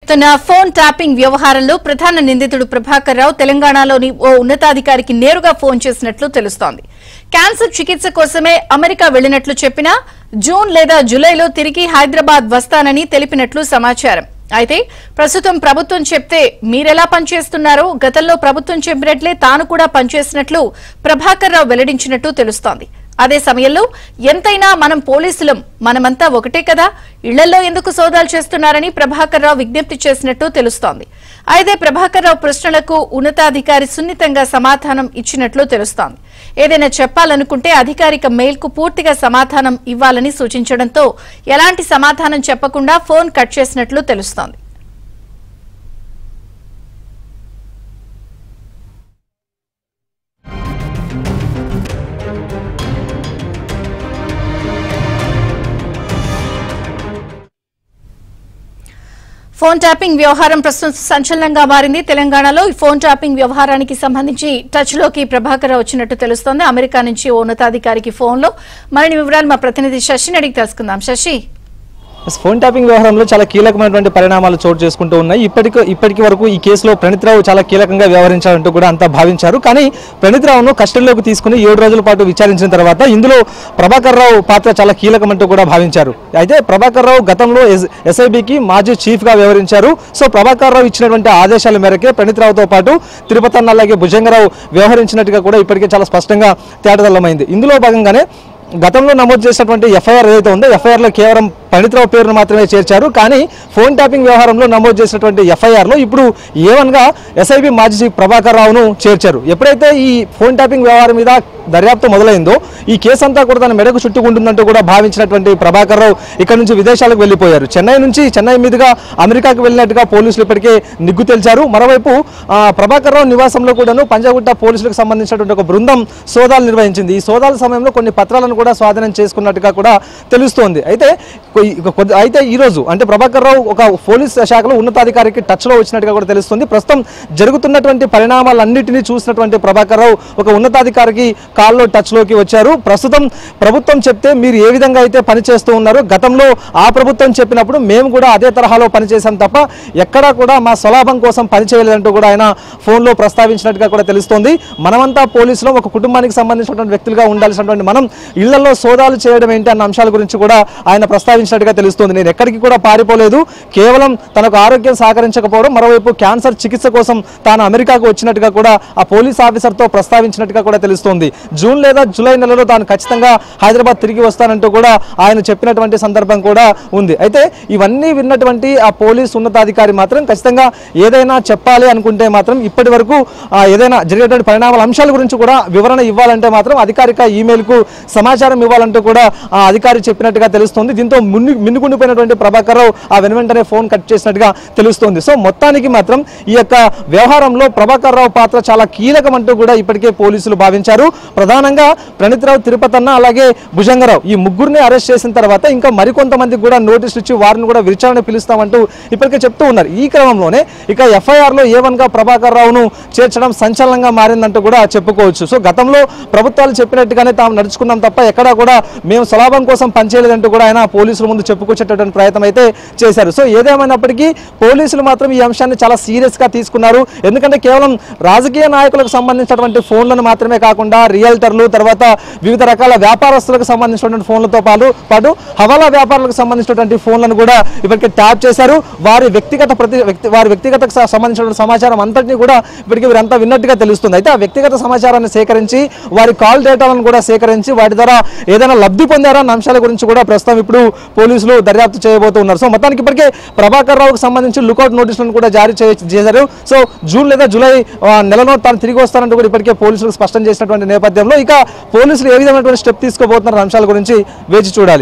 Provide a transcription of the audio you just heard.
తన phone tapping వ్యవహారంలో ప్రధాన నిందితుడు ప్రభాకర్ రావు తెలంగాణలోని ఓ ఉన్నతాధికారికి నేరుగా ఫోన్ చేసినట్లు తెలుస్తోంది. క్యాన్సర్ చికిత్స కోసమే అమెరికా వెళ్లినట్లు చెప్పినా జూన్ లేదా జూలైలో తిరిగి హైదరాబాద్ వస్తానని తెలిపినట్లు సమాచారం. అయితే ప్రస్తుతం ప్రభుత్వం చెప్తే మీరెలా పనిచేస్తున్నారో గతంలో ప్రభుత్వం చెప్పినట్లే తాను కూడా పనిచేసినట్లు ప్రభాకర్ రావు వెల్లడించినట్టు తెలుస్తోంది. అదే సమయంలో ఎంతైనా మనం పోలీసులం, మనమంతా ఒకటే కదా, ఇళ్లలో ఎందుకు సోదాలు చేస్తున్నారని ప్రభాకర్ రావు విజ్ఞప్తి చేసినట్టు తెలుస్తోంది. అయితే ప్రభాకర్ రావు ప్రశ్నలకు ఉన్నతాధికారి సున్నితంగా సమాధానం ఇచ్చినట్లు తెలుస్తోంది. ఏదైనా చెప్పాలనుకుంటే అధికారిక మెయిల్కు పూర్తిగా సమాధానం ఇవ్వాలని సూచించడంతో ఎలాంటి సమాధానం చెప్పకుండా ఫోన్ కట్ చేసినట్లు తెలుస్తోంది. ఫోన్ ట్యాపింగ్ వ్యవహారం ప్రస్తుతం సంచలనంగా మారింది. తెలంగాణలో ఈ ఫోన్ ట్యాపింగ్ వ్యవహారానికి సంబంధించి టచ్ లోకి ప్రభాకర్ రావు వచ్చినట్టు తెలుస్తోంది. అమెరికా నుంచి ఓ ఉన్నతాధికారికి ఫోన్ లో మరిన్ని వివరాలు మా ప్రతినిధి శశిని అడిగి తెలుసుకుందాం. శశి, ఫోన్ ట్యాపింగ్ వ్యవహారంలో చాలా కీలకమైనటువంటి పరిణామాలు చోటు చేసుకుంటూ ఉన్నాయి. ఇప్పటికి వరకు ఈ కేసులో ప్రణీత్ రావు చాలా కీలకంగా వ్యవహరించాలంటూ కూడా అంతా భావించారు. కానీ ప్రణీత్ రావును కస్టడీలోకి తీసుకుని 7 రోజుల పాటు విచారించిన తర్వాత ఇందులో ప్రభాకర్ రావు పాత్ర చాలా కీలకమంటూ కూడా భావించారు. అయితే ప్రభాకర్ రావు గతంలో ఎస్ఐబికి మాజీ చీఫ్ గా వ్యవహరించారు. సో ప్రభాకర్ రావు ఇచ్చినటువంటి ఆదేశాల మేరకే ప్రణీత్ రావుతో పాటు తిరుపతి అన్న అలాగే భుజంగరావు వ్యవహరించినట్టుగా కూడా ఇప్పటికే చాలా స్పష్టంగా తేటతెల్లమైంది. ఇందులో భాగంగానే గతంలో నమోదు చేసినటువంటి ఎఫ్ఐఆర్ ఏదైతే ఉందో ఎఫ్ఐఆర్లో కేవలం ప్రణీత్ రావు పేరును మాత్రమే చేర్చారు. కానీ ఫోన్ ట్యాపింగ్ వ్యవహారంలో నమోదు చేసినటువంటి ఎఫ్ఐఆర్లో ఇప్పుడు ఏవన్గా ఎస్ఐబి మాజీ చీఫ్ ప్రభాకర్ రావును చేర్చారు. ఎప్పుడైతే ఈ ఫోన్ ట్యాపింగ్ వ్యవహారం మీద దర్యాప్తు మొదలైందో ఈ కేసు అంతా కూడా తన మెడకు చుట్టుకుంటుందంటూ కూడా భావించినటువంటి ప్రభాకర్ రావు ఇక్కడ నుంచి విదేశాలకు వెళ్లిపోయారు. చెన్నై మీదుగా అమెరికాకు వెళ్ళినట్టుగా పోలీసులు ఇప్పటికే నిగ్గు తెలిచారు. మరోవైపు ప్రభాకర్ రావు నివాసంలో కూడాను పంజాగుట్ట పోలీసులకు సంబంధించినటువంటి ఒక బృందం సోదాలు నిర్వహించింది. ఈ సోదాల సమయంలో కొన్ని పత్రాలను కూడా స్వాధీనం చేసుకున్నట్టుగా కూడా తెలుస్తోంది. అయితే ఈ రోజు అంటే ప్రభాకర్ రావు ఒక పోలీస్ శాఖలో ఉన్నతాధికారికి టచ్ లో వచ్చినట్టుగా కూడా తెలుస్తుంది. ప్రస్తుతం జరుగుతున్నటువంటి పరిణామాలన్నింటినీ చూసినటువంటి ప్రభాకర్ రావు ఒక ఉన్నతాధికారికి కాల్లో టచ్ లోకి వచ్చారు. ప్రస్తుతం ప్రభుత్వం చెప్తే మీరు ఏ విధంగా అయితే పనిచేస్తూ ఉన్నారో గతంలో ఆ ప్రభుత్వం చెప్పినప్పుడు మేము కూడా అదే తరహాలో పనిచేసాం తప్ప ఎక్కడా కూడా మా స్వలాభం కోసం పనిచేయలేదంటూ కూడా ఆయన ఫోన్లో ప్రస్తావించినట్టుగా కూడా తెలుస్తోంది. మనమంతా పోలీసులు ఒక కుటుంబానికి సంబంధించినటువంటి వ్యక్తులుగా ఉండాల్సినటువంటి మనం ఇళ్లలో సోదాలు చేయడం ఏంటి అన్న అంశాల గురించి కూడా ఆయన ప్రస్తావించినట్టుగా తెలుస్తోంది. నేను ఎక్కడికి కూడా పారిపోలేదు, కేవలం తనకు ఆరోగ్యం సహకరించకపోవడం, మరోవైపు క్యాన్సర్ చికిత్స కోసం తాను అమెరికాకు వచ్చినట్టుగా కూడా ఆ పోలీస్ ఆఫీసర్తో ప్రస్తావించినట్టుగా కూడా తెలుస్తోంది. జూన్ లేదా జూలై నెలలో తాను ఖచ్చితంగా హైదరాబాద్ తిరిగి వస్తానంటూ కూడా ఆయన చెప్పినటువంటి సందర్భం కూడా ఉంది. అయితే ఇవన్నీ విన్నటువంటి ఆ పోలీస్ ఉన్నతాధికారి మాత్రం ఖచ్చితంగా ఏదైనా చెప్పాలి అనుకుంటే మాత్రం ఇప్పటి వరకు ఏదైనా జరిగేటువంటి పరిణామాల అంశాల గురించి కూడా వివరణ ఇవ్వాలంటే మాత్రం అధికారిక ఈమెయిల్కు సమాచారం ఇవ్వాలంటూ కూడా ఆ అధికారి చెప్పినట్టుగా తెలుస్తుంది. దీంతో మిన్నుకుండిపోయినటువంటి ప్రభాకర్ రావు ఆ వెంటనే ఫోన్ కట్ చేసినట్టుగా తెలుస్తుంది. సో మొత్తానికి మాత్రం ఈ యొక్క వ్యవహారంలో ప్రభాకర్ రావు పాత్ర చాలా కీలకమంటూ కూడా ఇప్పటికే పోలీసులు భావించారు. ప్రధానంగా ప్రణీత్ రావు, తిరుపతి అన్న అలాగే భుజంగరావు ఈ ముగ్గురిని అరెస్ట్ చేసిన తర్వాత ఇంకా మరికొంతమందికి కూడా నోటీసులు ఇచ్చి వారిని కూడా విచారణ పిలుస్తామంటూ ఇప్పటికే చెప్తూ ఉన్నారు. ఈ క్రమంలోనే ఇక ఎఫ్ఐఆర్లో ఏవన్గా ప్రభాకర్ రావును చేర్చడం సంచలనంగా మారిందంటూ కూడా చెప్పుకోవచ్చు. సో గతంలో ప్రభుత్వాలు చెప్పినట్టుగానే తాము నడుచుకున్నాం తప్ప ఎక్కడా కూడా మేము స్వలాభం కోసం పనిచేయలేదంటూ కూడా ఆయన పోలీసుల ముందు చెప్పుకొచ్చేటటువంటి ప్రయత్నం అయితే చేశారు. సో ఏదేమైనప్పటికీ పోలీసులు మాత్రం ఈ అంశాన్ని చాలా సీరియస్గా తీసుకున్నారు. ఎందుకంటే కేవలం రాజకీయ నాయకులకు సంబంధించినటువంటి ఫోన్లను మాత్రమే కాకుండా రియల్టర్లు, తర్వాత వివిధ రకాల వ్యాపారస్తులకు సంబంధించినటువంటి ఫోన్లతో పాటు హవాలా వ్యాపారులకు సంబంధించినటువంటి ఫోన్లను కూడా ఇప్పటికే ట్యాప్ చేశారు. వారి వ్యక్తిగతకు సంబంధించినటువంటి సమాచారం అంతటినీ కూడా ఇప్పటికీ వీరంతా విన్నట్టుగా తెలుస్తుంది. అయితే ఆ వ్యక్తిగత సమాచారాన్ని సేకరించి వారి కాల్ డేటాలను కూడా సేకరించి వాటి ద్వారా ఏదైనా లబ్ధి పొందారా అన్న అంశాల గురించి కూడా ప్రస్తుతం ఇప్పుడు పోలీసులు దర్యాప్తు చేయబోతున్నారు. సో మొత్తానికి ఇప్పటికే ప్రభాకర్ రావుకు సంబంధించి లుకౌట్ నోటీసులను కూడా జారీ చేశారు. సో జూన్ లేదా జూలై నెలలో తాను తిరిగి వస్తానంటూ కూడా ఇప్పటికే పోలీసులు స్పష్టం చేసినటువంటి నేపథ్యంలో ఇక పోలీసులు ఏ విధమైనటువంటి స్టెప్ తీసుకోబోతున్న అంశాల గురించి వేచి చూడాలి.